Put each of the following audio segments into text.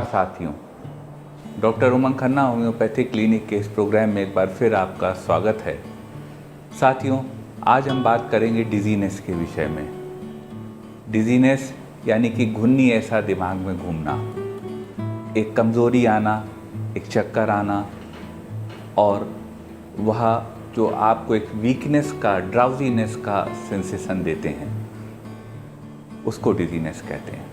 नमस्कार साथियों, डॉक्टर उमंग Khanna homeopathic clinic के इस प्रोग्राम में एक बार फिर आपका स्वागत है। साथियों, आज हम बात करेंगे डिजीनेस के विषय में। डिजीनेस यानी कि घुन्नी ऐसा दिमाग में घूमना, एक कमज़ोरी आना, एक चक्कर आना और वह जो आपको एक वीकनेस का, ड्राउजीनेस का सेंसेशन देते हैं, उसको डिजीनेस कहते हैं।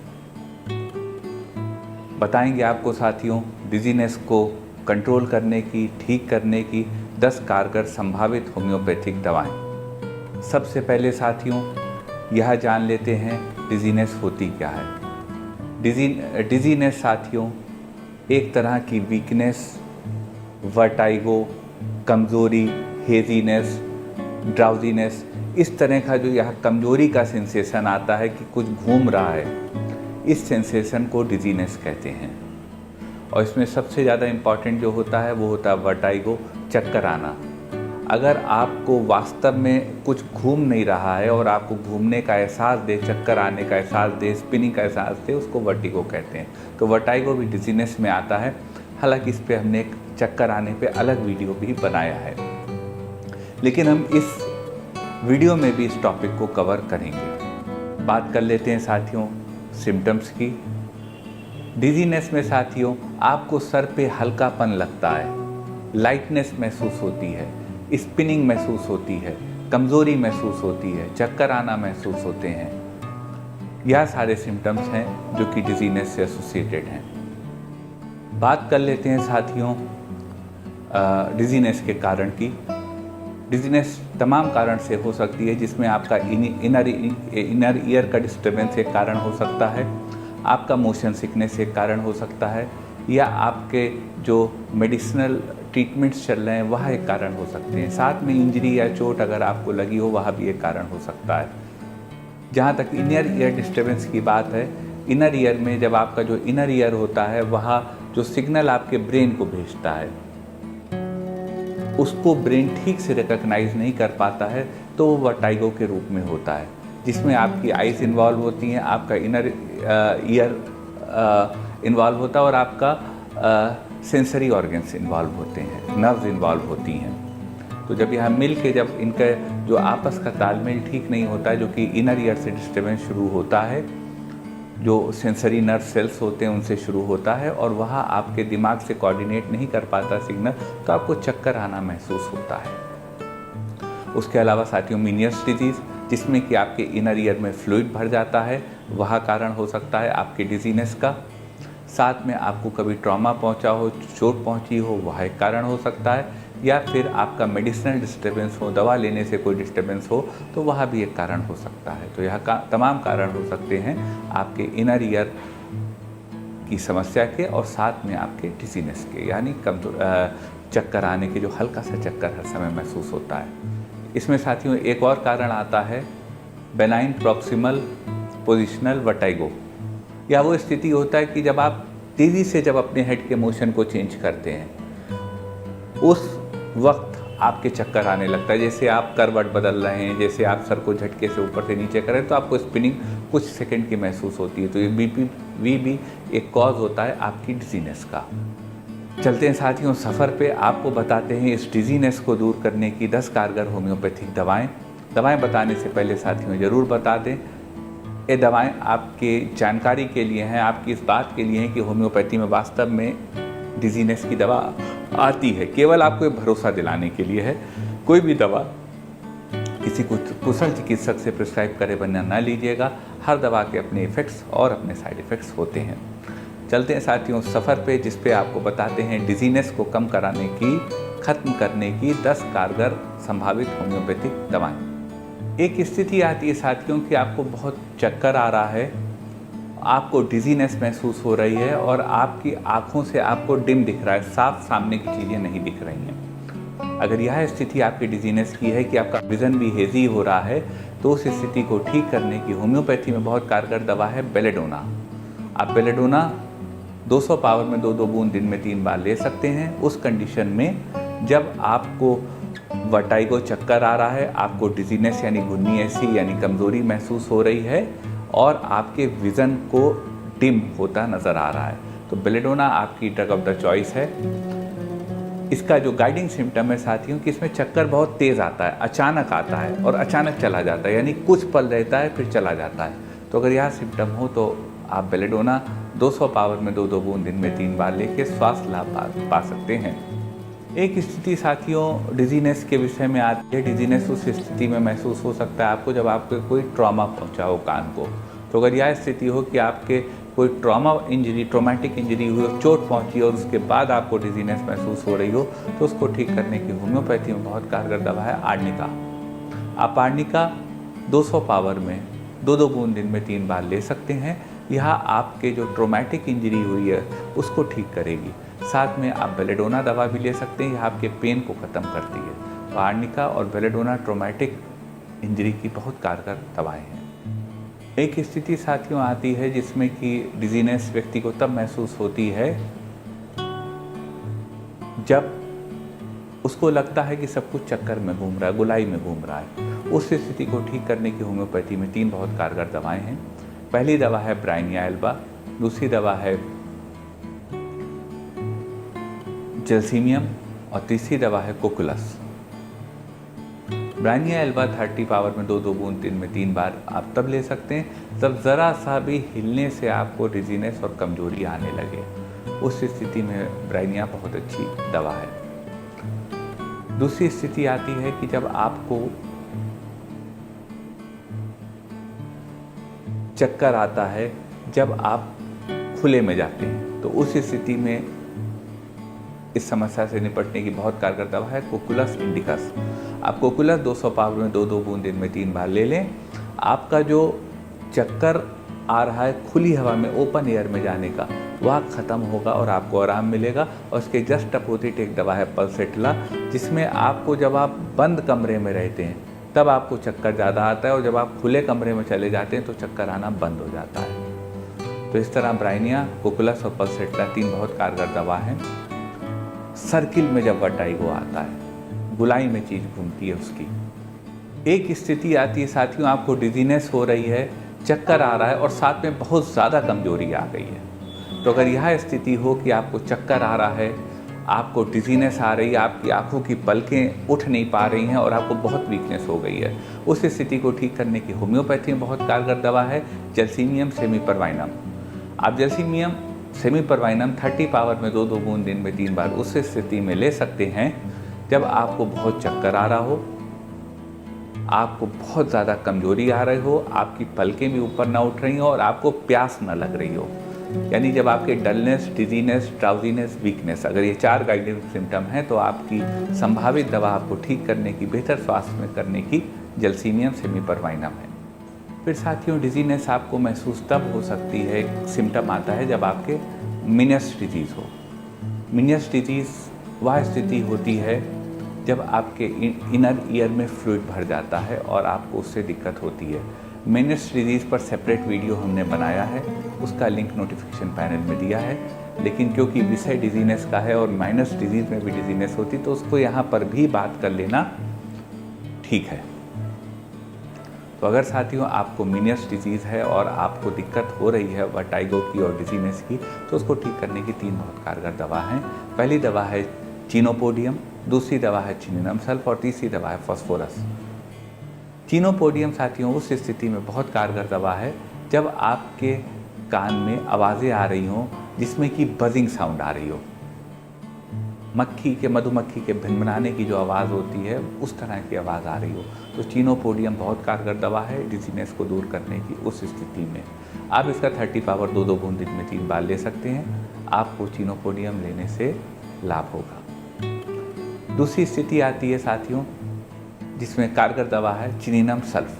बताएंगे आपको साथियों डिजीनेस को कंट्रोल करने की, ठीक करने की 10 कारगर संभावित होम्योपैथिक दवाएं। सबसे पहले साथियों यह जान लेते हैं डिजीनेस होती क्या है। डिजीनेस साथियों एक तरह की वीकनेस, वर्टाइगो, कमज़ोरी, हेजीनेस, ड्राउजीनेस, इस तरह का जो यह कमज़ोरी का सेंसेशन आता है कि कुछ घूम रहा है, इस सेंसेशन को डिजीनेस कहते हैं। और इसमें सबसे ज़्यादा इम्पॉर्टेंट जो होता है वो होता है वर्टाइगो, चक्कर आना। अगर आपको वास्तव में कुछ घूम नहीं रहा है और आपको घूमने का एहसास दे, चक्कर आने का एहसास दे, स्पिनिंग का एहसास दे, उसको वर्टिगो कहते हैं। तो वर्टाइगो भी डिजीनेस में आता है। हालांकि इस पे हमने एक चक्कर आने पे अलग वीडियो भी बनाया है, लेकिन हम इस वीडियो में भी इस टॉपिक को कवर करेंगे। बात कर लेते हैं साथियों सिम्टम्स की। डिजीनेस में साथियों आपको सर पे हल्कापन लगता है, लाइटनेस महसूस होती है, स्पिनिंग महसूस होती है, कमज़ोरी महसूस होती है, चक्कर आना महसूस होते हैं। यह सारे सिम्टम्स हैं जो कि डिजीनेस से एसोसिएटेड हैं। बात कर लेते हैं साथियों डिजीनेस के कारण की। डिजीनेस तमाम कारण से हो सकती है, जिसमें आपका इनर ईयर का डिस्टर्बेंस एक कारण हो सकता है, आपका मोशन सिकनेस एक कारण हो सकता है, या आपके जो मेडिसिनल ट्रीटमेंट्स चल रहे हैं वह एक कारण हो सकते हैं। साथ में इंजरी या चोट अगर आपको लगी हो वह भी एक कारण हो सकता है। जहाँ तक इनर ईयर डिस्टर्बेंस की बात है, इनर ईयर में जब आपका जो इनर ईयर होता है वह जो सिग्नल आपके ब्रेन को भेजता है उसको ब्रेन ठीक से रिकॉग्नाइज नहीं कर पाता है, तो वो वर्टाइगो के रूप में होता है, जिसमें आपकी आइज़ इन्वॉल्व होती हैं, आपका इनर ईयर इन्वॉल्व होता है और आपका सेंसरी ऑर्गन्स इन्वॉल्व होते हैं, नर्व्स इन्वॉल्व होती हैं। तो जब यहाँ मिल के जब इनका जो आपस का तालमेल ठीक नहीं होता है, जो कि इनर ईयर से डिस्टर्बेंस शुरू होता है, जो सेंसरी नर्व सेल्स होते हैं उनसे शुरू होता है और वह आपके दिमाग से कोऑर्डिनेट नहीं कर पाता सिग्नल, तो आपको चक्कर आना महसूस होता है। उसके अलावा साथियों मीनियर्स डिजीज़, जिसमें कि आपके इनर ईयर में फ्लूइड भर जाता है, वह कारण हो सकता है आपके डिजीनेस का। साथ में आपको कभी ट्रॉमा पहुंचा हो, चोट पहुंची हो, वह एक कारण हो सकता है, या फिर आपका मेडिसिनल डिस्टर्बेंस हो, दवा लेने से कोई डिस्टर्बेंस हो, तो वह भी एक कारण हो सकता है। तो यह तमाम कारण हो सकते हैं आपके इनर ईयर की समस्या के और साथ में आपके डिजीनेस के, यानी चक्कर आने के, जो हल्का सा चक्कर हर समय महसूस होता है। इसमें साथियों एक और कारण आता है बेनाइन प्रॉक्सिमल पोजिशनल वर्टाइगो। या वो स्थिति होता है कि जब आप तेज़ी से जब अपने हेड के मोशन को चेंज करते हैं, उस वक्त आपके चक्कर आने लगता है। जैसे आप करवट बदल रहे हैं, जैसे आप सर को झटके से ऊपर से नीचे करें, तो आपको स्पिनिंग कुछ सेकंड की महसूस होती है। तो ये बीपीवी भी एक कॉज होता है आपकी डिजीनेस का। चलते हैं साथियों सफ़र पे, आपको बताते हैं इस डिजीनेस को दूर करने की 10 कारगर होम्योपैथिक दवाएं बताने से पहले साथियों ज़रूर बता दें, ये दवाएं आपके जानकारी के लिए हैं, आपकी इस बात के लिए हैं कि होम्योपैथी में वास्तव में डिजीनेस की दवा आती है, केवल आपको ये भरोसा दिलाने के लिए है। कोई भी दवा किसी कुशल चिकित्सक से प्रिस्क्राइब करे बिना ना लीजिएगा। हर दवा के अपने इफ़ेक्ट्स और अपने साइड इफ़ेक्ट्स होते हैं। चलते हैं साथियों सफ़र पे, जिस पे आपको बताते हैं डिजीनेस को कम कराने की, ख़त्म करने की 10 कारगर संभावित होम्योपैथिक दवाएं। एक स्थिति आती है साथियों कि आपको बहुत चक्कर आ रहा है, आपको डिजीनेस महसूस हो रही है और आपकी आँखों से आपको डिम दिख रहा है, साफ सामने की चीज़ें नहीं दिख रही हैं। अगर यह स्थिति आपकी डिजीनेस की है कि आपका विज़न भी हेजी हो रहा है, तो उस स्थिति को ठीक करने की होम्योपैथी में बहुत कारगर दवा है बेलेडोना। आप बेलेडोना 200 पावर में 2-2 बूंद दिन में 3 बार ले सकते हैं, उस कंडीशन में जब आपको वर्टाइगो चक्कर आ रहा है, आपको डिजीनेस यानी घुन्नी ऐसी यानी कमज़ोरी महसूस हो रही है और आपके विज़न को डिम होता नज़र आ रहा है। तो बेलेडोना आपकी ड्रग ऑफ द चॉइस है। इसका जो गाइडिंग सिम्टम है साथियों कि इसमें चक्कर बहुत तेज़ आता है, अचानक आता है और अचानक चला जाता है, यानी कुछ पल रहता है फिर चला जाता है। तो अगर यह सिम्टम हो तो आप बेलेडोना 200 पावर में 2-2 बूंद दिन में 3 बार लेके स्वास्थ्य लाभ पा सकते हैं। एक स्थिति साथियों डिजीनेस के विषय में आती है। डिजीनेस उस स्थिति में महसूस हो सकता है आपको जब आपको कोई ट्रॉमा पहुंचा हो कान को। तो अगर यह स्थिति हो कि आपके कोई ट्रॉमेटिक इंजरी हुई हो, चोट पहुंची और उसके बाद आपको डिजीनेस महसूस हो रही हो, तो उसको ठीक करने की होम्योपैथी में बहुत कारगर दवा है आर्निका। आप आर्निका 200 पावर में 2-2 बूंद दिन में 3 बार ले सकते हैं। यह आपके जो ट्रॉमेटिक इंजरी हुई है उसको ठीक करेगी। साथ में आप बेलेडोना दवा भी ले सकते हैं, यह आपके पेन को ख़त्म करती है। तो आर्निका और बेलेडोना ट्रॉमेटिक इंजरी की बहुत कारगर दवाएं हैं। एक स्थिति साथियों आती है जिसमें कि डिजीनेस व्यक्ति को तब महसूस होती है जब उसको लगता है कि सब कुछ चक्कर में घूम रहा है, गुलाई में घूम रहा है। उस स्थिति को ठीक करने की होम्योपैथी में 3 बहुत कारगर दवाएं हैं। पहली दवा है ब्राइनिया एल्बा, दूसरी दवा है जेल्सीमियम और तीसरी दवा है कोकुलस। ब्राइनिया एल्बा 30 पावर में 2-2 बूंद दिन में 3 बार आप तब ले सकते हैं जब ज़रा सा भी हिलने से आपको डिजीनेस और कमजोरी आने लगे। उस स्थिति में ब्राइनिया बहुत अच्छी दवा है। दूसरी स्थिति आती है कि जब आपको चक्कर आता है जब आप खुले में जाते हैं, तो उस स्थिति में इस समस्या से निपटने की बहुत कारगर दवा है कोकुलस इंडिकस। आप कोकुलस 200 पावर में 2-2 बूंद दिन में 3 बार ले लें। आपका जो चक्कर आ रहा है खुली हवा में, ओपन एयर में जाने का, वह ख़त्म होगा और आपको आराम मिलेगा। और इसके जस्ट अपोजिट एक दवा है पल्सेटला, जिसमें आपको जब आप बंद कमरे में रहते हैं तब आपको चक्कर ज़्यादा आता है और जब आप खुले कमरे में चले जाते हैं तो चक्कर आना बंद हो जाता है। तो इस तरह ब्राइनिया, कोकुलस और पल्सेटला 3 बहुत कारगर दवा हैं। सर्किल में जब वर्टाइगो आता है, गुलाई में चीज़ घूमती है उसकी। एक स्थिति आती है साथियों आपको डिजीनेस हो रही है, चक्कर आ रहा है और साथ में बहुत ज़्यादा कमजोरी आ गई है। तो अगर यह स्थिति हो कि आपको चक्कर आ रहा है, आपको डिजीनेस आ रही है, आपकी आंखों की पलकें उठ नहीं पा रही हैं और आपको बहुत वीकनेस हो गई है, उस स्थिति को ठीक करने की होम्योपैथी में बहुत कारगर दवा है जेल्सीमियम सेमीपरवाइनम। आप जेल्सीमियम सेमीपरवाइनम 30 पावर में 2-2 बूंद दिन में 3 बार उस स्थिति में ले सकते हैं जब आपको बहुत चक्कर आ रहा हो, आपको बहुत ज़्यादा कमजोरी आ रही हो, आपकी पलकें भी ऊपर ना उठ रही हो और आपको प्यास ना लग रही हो। यानी जब आपके डलनेस, डिजीनेस, ड्राउजीनेस, वीकनेस, अगर ये 4 गाइडिंग सिम्टम हैं तो आपकी संभावित दवा आपको ठीक करने की, बेहतर स्वास्थ्य में करने की जेल्सीमियम सेमीपरवाइनम है। फिर साथियों डिजीनेस आपको महसूस तब हो सकती है, एक सिम्टम आता है जब आपके मिनियस डिजीज़ हो। मिनियस डिजीज़ वह स्थिति होती है जब आपके इनर ईयर में फ्लूइड भर जाता है और आपको उससे दिक्कत होती है। मिनियस डिजीज़ पर सेपरेट वीडियो हमने बनाया है, उसका लिंक नोटिफिकेशन पैनल में दिया है। लेकिन क्योंकि विषय डिजीनेस का है और माइनस डिजीज़ में भी डिजीनेस होती, तो उसको यहाँ पर भी बात कर लेना ठीक है। तो अगर साथियों आपको मिनियस डिजीज़ है और आपको दिक्कत हो रही है वर्टाइगो की और डिजीनेस की, तो उसको ठीक करने की 3 बहुत कारगर दवा हैं। पहली दवा है चिनोपोडियम, दूसरी दवा है चिनिनम सल्फ और तीसरी दवा है फॉस्फोरस। चिनोपोडियम साथियों उस स्थिति में बहुत कारगर दवा है जब आपके कान में आवाज़ें आ रही हों जिसमें कि बजिंग साउंड आ रही हो, मधुमक्खी के भिनभिनाने की जो आवाज़ होती है उस तरह की आवाज़ आ रही हो, तो चिनोपोडियम बहुत कारगर दवा है डिजीनेस को दूर करने की। उस स्थिति में आप इसका 30 पावर 2-2 बूंद दिन में 3 बार ले सकते हैं, आपको चिनोपोडियम लेने से लाभ होगा। दूसरी स्थिति आती है साथियों जिसमें कारगर दवा है चिनिनम सल्फ।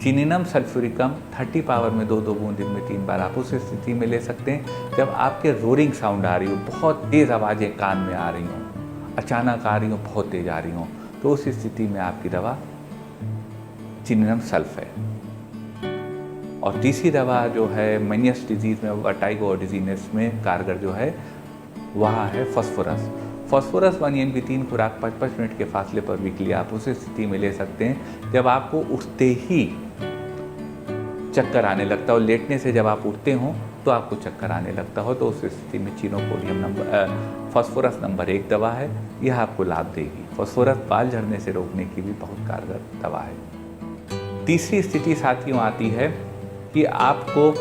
चिनिनम सल्फ्यूरिकम 30 पावर में 2-2 बूंद दिन में 3 बार आप उस स्थिति में ले सकते हैं जब आपके रोरिंग साउंड आ रही हो, बहुत तेज़ आवाज़ें कान में आ रही हों, अचानक आ रही हों, बहुत तेज़ आ रही हों, तो उस स्थिति में आपकी दवा चिनिनम सल्फ है। और तीसरी दवा जो है मिनियस डिजीज़ में, वर्टाइगो और डिजीनेस में कारगर जो है वह है फॉस्फोरस। फॉस्फोरस 1 mg की 3 खुराक 5-5 मिनट के फासले पर वीकली आप उस स्थिति में ले सकते हैं जब आपको उठते ही चक्कर आने लगता है, और लेटने से जब आप उठते हो तो आपको चक्कर आने लगता हो, तो उस स्थिति में चिनोपोडियम फास्फोरस नंबर 1 दवा है। यह आपको लाभ देगी। फास्फोरस बाल झड़ने से रोकने की भी बहुत कारगर दवा है। तीसरी स्थिति साथियों आती है कि आपको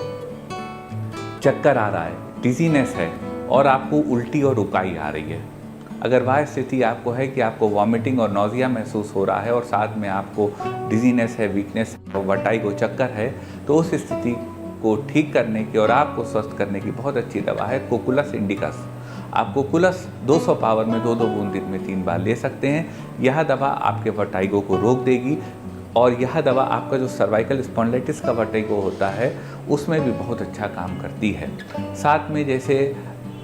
चक्कर आ रहा है, डिजीनेस है और आपको उल्टी और उकाई आ रही है। अगर वह स्थिति आपको है कि आपको वॉमिटिंग और नौजिया महसूस हो रहा है और साथ में आपको डिजीनेस है, वीकनेस और वर्टाइगो चक्कर है, तो उस स्थिति को ठीक करने की और आपको स्वस्थ करने की बहुत अच्छी दवा है कोकुलस इंडिकस। आप कोकुलस 200 पावर में 2-2 बूंद दिन में 3 बार ले सकते हैं। यह दवा आपके वर्टाइगो को रोक देगी, और यह दवा आपका जो सर्वाइकल स्पॉन्डिलाइटिस का वर्टाइगो होता है उसमें भी बहुत अच्छा काम करती है। साथ में जैसे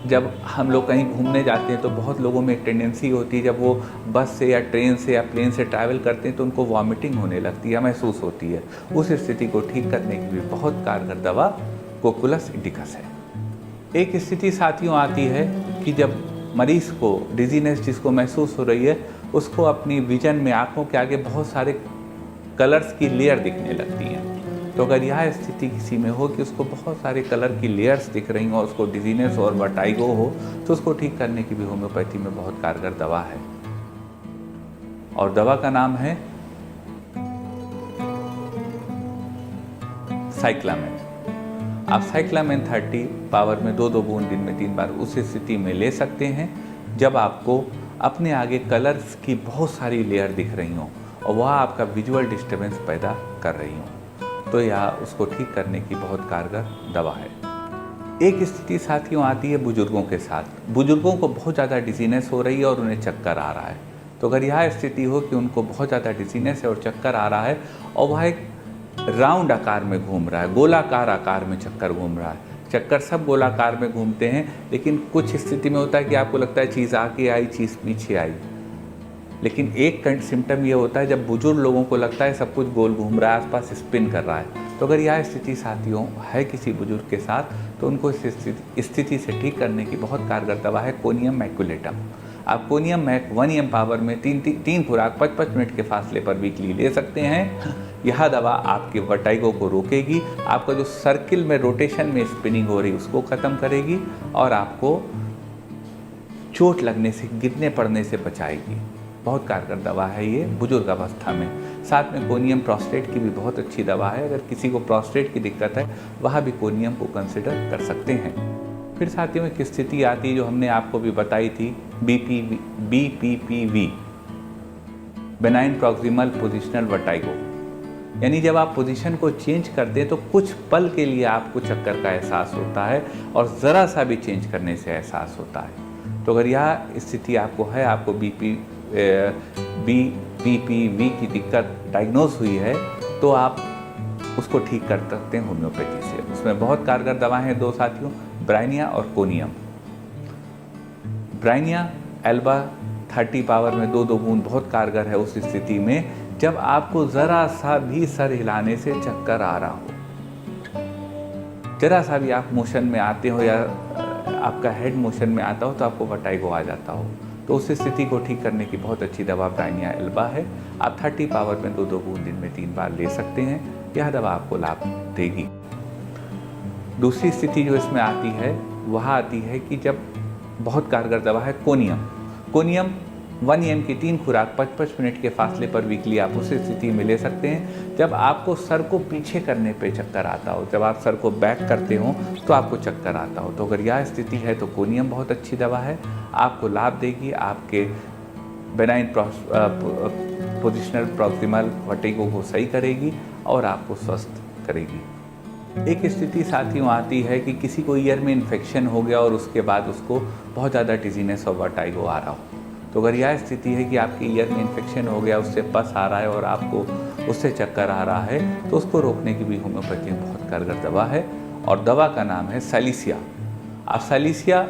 जब हम लोग कहीं घूमने जाते हैं तो बहुत लोगों में एक टेंडेंसी होती है, जब वो बस से या ट्रेन से या प्लेन से ट्रैवल करते हैं तो उनको वॉमिटिंग होने लगती है, महसूस होती है। उस स्थिति को ठीक करने की भी बहुत कारगर दवा कोकुलस इंडिकस है। एक स्थिति साथियों आती है कि जब मरीज़ को डिजीनेस जिसको महसूस हो रही है, उसको अपनी विजन में, आँखों के आगे बहुत सारे कलर्स की लेयर दिखने लगती हैं। तो अगर यह स्थिति किसी में हो कि उसको बहुत सारे कलर की लेयर्स दिख रही हो, उसको डिजीनेस और वर्टाइगो हो, तो उसको ठीक करने की भी होम्योपैथी में बहुत कारगर दवा है, और दवा का नाम है साइक्लामेन। आप साइक्लामेन 30 पावर में 2-2 बूंद दिन में 3 बार उस स्थिति में ले सकते हैं जब आपको अपने आगे कलर्स की बहुत सारी लेयर दिख रही हो और वह आपका विजुअल डिस्टर्बेंस पैदा कर रही हो, तो यह उसको ठीक करने की बहुत कारगर दवा है। एक स्थिति साथियों आती है बुजुर्गों के साथ। बुजुर्गों को बहुत ज़्यादा डिजीनेस हो रही है और उन्हें चक्कर आ रहा है। तो अगर यह स्थिति हो कि उनको बहुत ज़्यादा डिजीनेस है और चक्कर आ रहा है और वह एक राउंड आकार में घूम रहा है, गोलाकार आकार में चक्कर घूम रहा है। चक्कर सब गोलाकार में घूमते हैं, लेकिन कुछ स्थिति में होता है कि आपको लगता है चीज़ आगे आई, चीज़ पीछे आई। लेकिन एक सिम्टम ये होता है जब बुजुर्ग लोगों को लगता है सब कुछ गोल घूम रहा है, आसपास स्पिन कर रहा है। तो अगर यह स्थिति साथियों है किसी बुजुर्ग के साथ, तो उनको इस स्थिति से ठीक करने की बहुत कारगर दवा है कोनियम मैक्युलेटम। आप कोनियम मैक 1 एम पावर में 3 खुराक 55 मिनट के फासले पर वीकली ले सकते हैं। यह दवा आपके वर्टाइगो को रोकेगी, आपका जो सर्किल में रोटेशन में स्पिनिंग हो रही उसको ख़त्म करेगी और आपको चोट लगने से, गिरने पड़ने से बचाएगी। बहुत कारगर दवा है ये बुजुर्ग अवस्था में। साथ में कोनियम प्रोस्टेट की भी बहुत अच्छी दवा है। अगर किसी को प्रोस्टेट की दिक्कत है, वह भी कोनियम को कंसिडर कर सकते हैं। फिर साथियों एक स्थिति आती है जो हमने आपको भी बताई थी, BPPV, benign proximal positional vertigo. यानी जब आप पोजीशन को चेंज कर दें तो कुछ पल के लिए आपको चक्कर का एहसास होता है और ज़रा सा भी चेंज करने से एहसास होता है। तो अगर यह स्थिति आपको है, आपको BPPV की दिक्कत डायग्नोज हुई है, तो आप उसको ठीक कर सकते हैं होम्योपैथी से। उसमें बहुत कारगर दवाएं हैं 2 साथियों, ब्राइनिया और कोनियम। ब्राइनिया एल्बा 30 पावर में 2-2 बूंद बहुत कारगर है उस स्थिति में जब आपको ज़रा सा भी सर हिलाने से चक्कर आ रहा हो, ज़रा सा भी आप मोशन में आते हो या आपका हेड मोशन में आता हो तो आपको वर्टाइगो आ जाता हो, तो उस स्थिति को ठीक करने की बहुत अच्छी दवा ब्राइनिया एल्बा है। आप 30 पावर में 2-2 बूंद दिन में 3 बार ले सकते हैं। यह दवा आपको लाभ देगी। दूसरी स्थिति जो इसमें आती है वह आती है कि जब बहुत कारगर दवा है कोनियम 1 एम की 3 खुराक 55 मिनट के फासले पर वीकली आप उस स्थिति में ले सकते हैं जब आपको सर को पीछे करने पे चक्कर आता हो, जब आप सर को बैक करते हो तो आपको चक्कर आता हो। तो अगर यह स्थिति है तो कोनियम बहुत अच्छी दवा है, आपको लाभ देगी, आपके बेनाइन पोजिशनल प्रॉक्सिमल वर्टिगो को सही करेगी और आपको स्वस्थ करेगी। एक स्थिति साथियों आती है कि किसी को ईयर में इन्फेक्शन हो गया और उसके बाद उसको बहुत ज़्यादा डिजीनेस और वर्टाइगो आ रहा हो। तो अगर यह स्थिति है कि आपके ईयर में इन्फेक्शन हो गया, उससे पस आ रहा है और आपको उससे चक्कर आ रहा है, तो उसको रोकने की भी होम्योपैथी में बहुत कारगर दवा है और दवा का नाम है सैलिसिया। आप सैलिसिया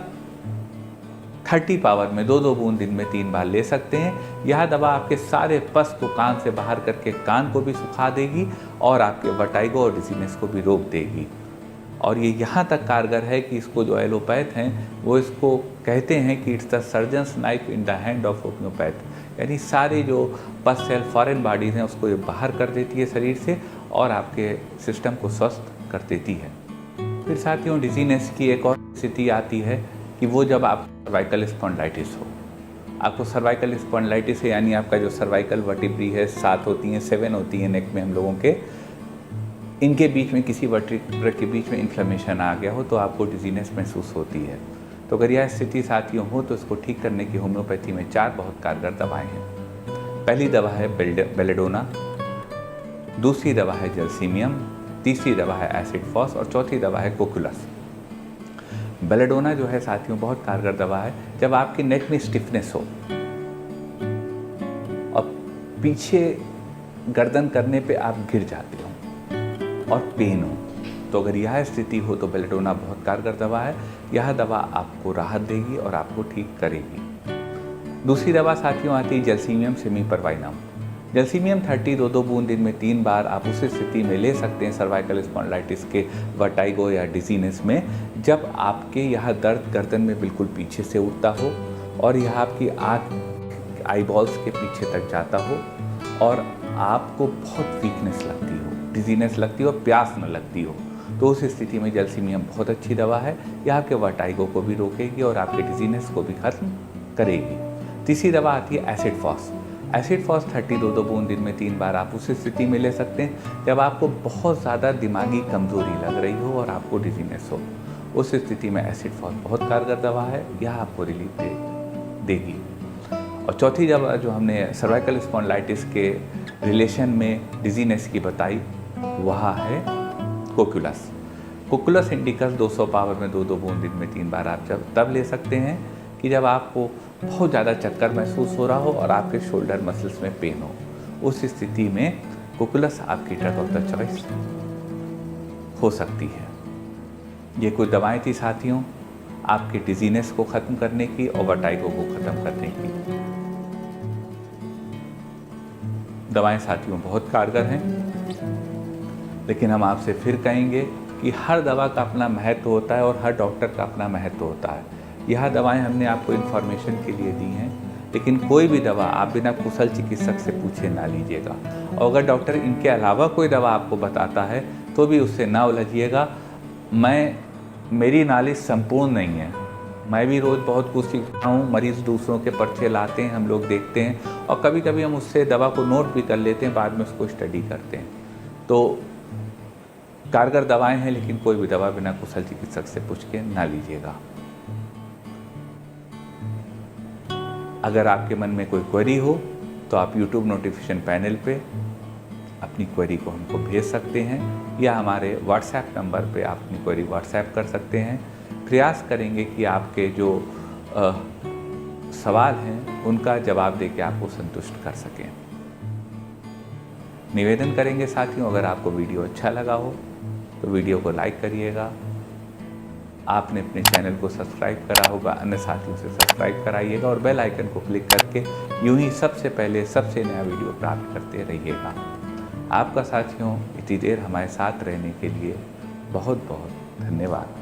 30 पावर में 2-2 बूंद दिन में 3 बार ले सकते हैं। यह दवा आपके सारे पस को कान से बाहर करके कान को भी सुखा देगी और आपके वर्टाइगो और डिजीनेस को भी रोक देगी। और ये यहाँ तक कारगर है कि इसको जो एलोपैथ हैं वो इसको कहते हैं कि it's the surgeons knife in the hand of homeopath. यानी सारे जो पस सेल फॉरेन बॉडीज़ हैं उसको ये बाहर कर देती है शरीर से और आपके सिस्टम को स्वस्थ कर देती है। फिर साथियों, डिजीनेस की एक और स्थिति आती है कि वो जब आप सर्वाइकल स्पॉन्डिलाइटिस हो। आपको सर्वाइकल स्पॉन्डिलाइटिस है, यानी आपका जो सर्वाइकल वर्टिब्री है, 7 होती हैं, 7 होती हैं नेक में हम लोगों के, इनके बीच में किसी वर्टिब्रा के बीच में इन्फ्लेमेशन आ गया हो तो आपको डिजीनेस महसूस होती है। तो अगर यह स्थिति साथियों हो तो इसको ठीक करने की होम्योपैथी में 4 बहुत कारगर दवाएं हैं। पहली दवा है बेलेडोना, दूसरी दवा है जलसीमियम, तीसरी दवा है एसिड फॉस और चौथी दवा है कोकुलस। बेलेडोना जो है साथियों बहुत कारगर दवा है जब आपके नेक में स्टिफनेस हो और पीछे गर्दन करने पे आप गिर जाते हो और पेन हो, तो अगर यह स्थिति हो तो बेलेडोना बहुत कारगर दवा है। यह दवा आपको राहत देगी और आपको ठीक करेगी। दूसरी दवा साथियों आती है जलसीमियम सेमीपरवाइनम। जलसीमियम 30 2 बूंद दिन में 3 बार आप उस स्थिति में ले सकते हैं सर्वाइकल स्पॉन्डिलाइटिस के, वर्टाइगो या डिजीनेस में, जब आपके यह दर्द गर्दन में बिल्कुल पीछे से उठता हो और यह आपकी आँख आईबॉल्स के पीछे तक जाता हो और आपको बहुत वीकनेस लगती हो, डिजीनेस लगती हो, प्यास न लगती हो, तो उस स्थिति में जलसीमियम बहुत अच्छी दवा है। यह आपके वर्टाइगो को भी रोकेगी और आपके डिजीनेस को भी खत्म करेगी। तीसरी दवा आती है एसिड फॉस। एसिड फॉस 30 2 बूंद दिन में 3 बार आप उस स्थिति में ले सकते हैं जब आपको बहुत ज़्यादा दिमागी कमज़ोरी लग रही हो और आपको डिजीनेस हो। उस स्थिति में एसिड फॉस बहुत कारगर दवा है, यह आपको रिलीफ देगी। और चौथी दवा जो हमने सर्वाइकल स्पॉन्डिलाइटिस के रिलेशन में डिजीनेस की बताई वह है कोकुलस। कोकुलस इंडिकस 200 पावर में 2 बूंद दिन में 3 बार आप तब ले सकते हैं कि जब आपको बहुत ज़्यादा चक्कर महसूस हो रहा हो और आपके शोल्डर मसल्स में पेन हो। उस स्थिति में कोकुलस आपकी ड्रग ऑफ द चॉइस हो सकती है। ये कुछ दवाएं थी साथियों आपके डिजीनेस को ख़त्म करने की और वर्टाइगो को ख़त्म करने की। दवाएं साथियों बहुत कारगर हैं, लेकिन हम आपसे फिर कहेंगे कि हर दवा का अपना महत्व होता है और हर डॉक्टर का अपना महत्व होता है। यह दवाएं हमने आपको इन्फॉर्मेशन के लिए दी हैं, लेकिन कोई भी दवा आप बिना कुशल चिकित्सक से पूछे ना लीजिएगा। और अगर डॉक्टर इनके अलावा कोई दवा आपको बताता है तो भी उससे ना उलझिएगा। मेरी नॉलेज संपूर्ण नहीं है, मैं भी रोज़ बहुत कुछ सीखता हूँ। मरीज़ दूसरों के पर्चे लाते हैं, हम लोग देखते हैं और कभी कभी हम उससे दवा को नोट भी कर लेते हैं, बाद में उसको स्टडी करते हैं। तो कारगर दवाएं हैं, लेकिन कोई भी दवा बिना कुशल चिकित्सक से पूछ के ना लीजिएगा। अगर आपके मन में कोई क्वेरी हो तो आप YouTube नोटिफिकेशन पैनल पे अपनी क्वेरी को हमको भेज सकते हैं या हमारे WhatsApp नंबर पे आप अपनी क्वेरी WhatsApp कर सकते हैं। प्रयास करेंगे कि आपके जो सवाल हैं उनका जवाब देके आपको संतुष्ट कर सकें। निवेदन करेंगे साथियों, अगर आपको वीडियो अच्छा लगा हो तो वीडियो को लाइक करिएगा। आपने अपने चैनल को सब्सक्राइब करा होगा, अन्य साथियों से सब्सक्राइब कराइएगा और बेल आइकन को क्लिक करके यूं ही सबसे पहले सबसे नया वीडियो प्राप्त करते रहिएगा। आपका साथियों इतनी देर हमारे साथ रहने के लिए बहुत बहुत धन्यवाद।